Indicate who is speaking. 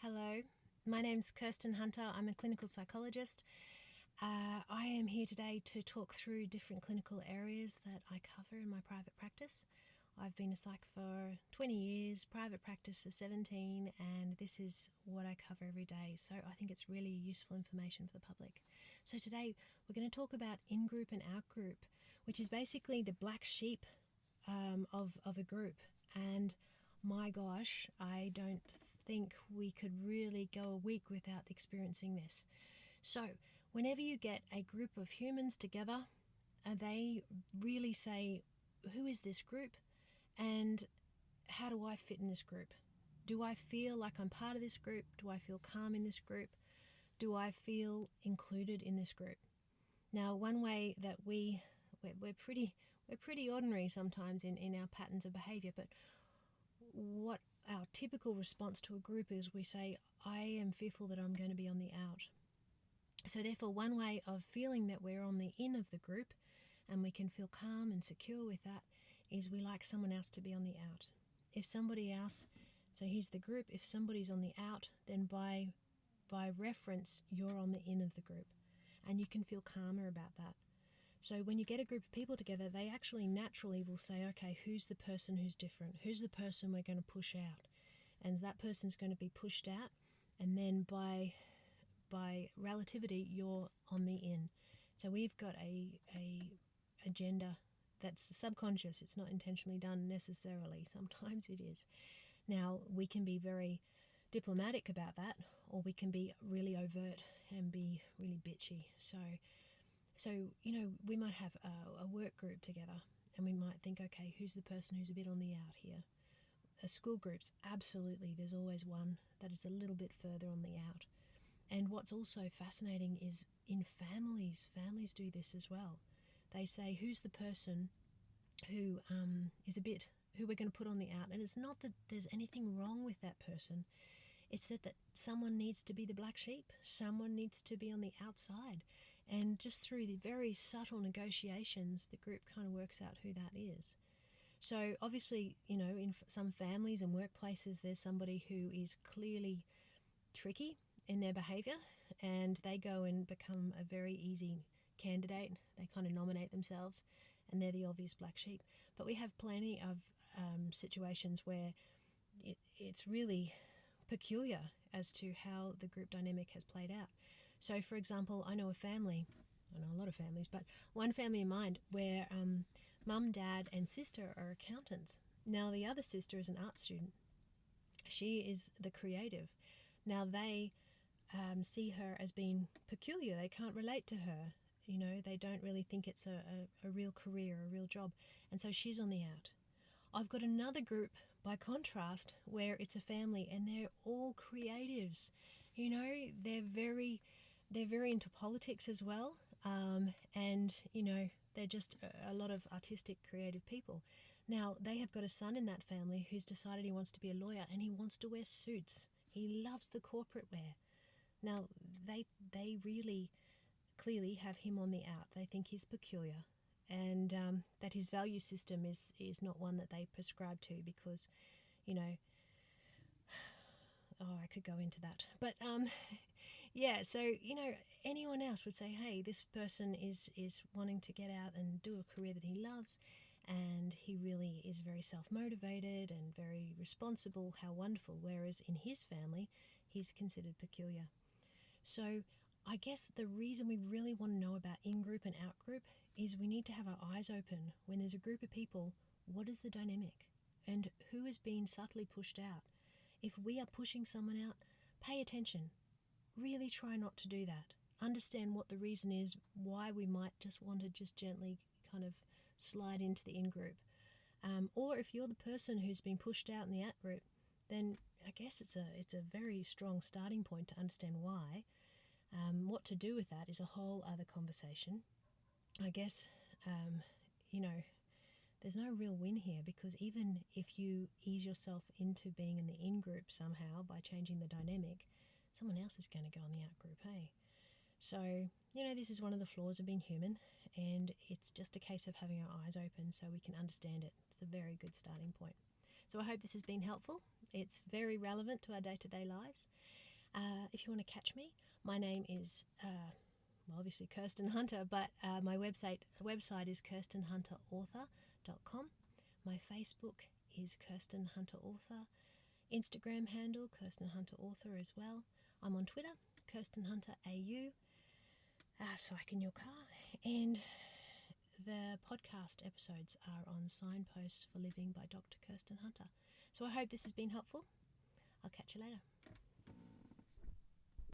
Speaker 1: Hello, my name's Kirsten Hunter. I'm a clinical psychologist. I am here today to talk through different clinical areas that I cover in my private practice. I've been a psych for 20 years, private practice for 17, and this is what I cover every day. So I think it's really useful information for the public. So today we're going to talk about in-group and out-group, which is basically the black sheep of a group. And my gosh, I don't think we could really go a week without experiencing this. So whenever you get a group of humans together, they really say, who is this group and how do I fit in this group? Do I feel like I'm part of this group? Do I feel calm in this group? Do I feel included in this group? Now, one way that we're pretty ordinary sometimes in our patterns of behavior, but what our typical response to a group is, we say, I am fearful that I'm going to be on the out. So therefore, one way of feeling that we're on the in of the group and we can feel calm and secure with that is we like someone else to be on the out. If somebody else, so here's the group, if somebody's on the out, then by reference, you're on the in of the group. And you can feel calmer about that. So when you get a group of people together, they actually naturally will say, okay, who's the person who's different? Who's the person we're going to push out? And that person's going to be pushed out. And then by relativity, you're on the in. So we've got a agenda that's subconscious. It's not intentionally done necessarily. Sometimes it is. Now, we can be very diplomatic about that, or we can be really overt and be really bitchy. So, we might have a work group together and we might think, okay, who's the person who's a bit on the out here? School groups, absolutely, there's always one that is a little bit further on the out. And what's also fascinating is in families do this as well. They say, who's the person who is a bit, who we're going to put on the out? And it's not that there's anything wrong with that person. It's that someone needs to be the black sheep. Someone needs to be on the outside. And just through the very subtle negotiations, the group kind of works out who that is. So obviously, in some families and workplaces, there's somebody who is clearly tricky in their behavior and they go and become a very easy candidate. They kind of nominate themselves and they're the obvious black sheep. But we have plenty of situations where it's really peculiar as to how the group dynamic has played out. So, for example, I know a lot of families, but one family in mind where mum, dad, and sister are accountants. Now, the other sister is an art student. She is the creative. Now, they see her as being peculiar. They can't relate to her. They don't really think it's a real career, a real job. And so she's on the out. I've got another group, by contrast, where it's a family and they're all creatives. They're very into politics as well. And they're just a lot of artistic, creative people. Now, they have got a son in that family who's decided he wants to be a lawyer and he wants to wear suits. He loves the corporate wear. Now, they really clearly have him on the out. They think he's peculiar. And that his value system is not one that they prescribe to because, I could go into that. But, yeah, so, anyone else would say, hey, this person is wanting to get out and do a career that he loves, and he really is very self-motivated and very responsible. How wonderful. Whereas in his family, he's considered peculiar. So I guess the reason we really want to know about in-group and out-group is we need to have our eyes open. When there's a group of people, what is the dynamic? And who is being subtly pushed out? If we are pushing someone out, pay attention. Really try not to do that. Understand what the reason is, why we might just want to just gently kind of slide into the in-group. Or if you're the person who's been pushed out in the out-group, then I guess it's a very strong starting point to understand why. What to do with that is a whole other conversation. I guess, there's no real win here because even if you ease yourself into being in the in-group somehow by changing the dynamic, someone else is going to go on the out-group, hey? So, this is one of the flaws of being human, and it's just a case of having our eyes open so we can understand it. It's a very good starting point. So I hope this has been helpful. it's very relevant to our day-to-day lives. If you want to catch me, my name is obviously Kirsten Hunter, but my website is kirstenhunterauthor.com. My Facebook is Kirsten Hunter Author. Instagram handle, Kirsten Hunter Author as well. I'm on Twitter, Kirsten Hunter AU, Psych in Your Car. And the podcast episodes are on Signposts for Living by Dr. Kirsten Hunter. So I hope this has been helpful. I'll catch you later.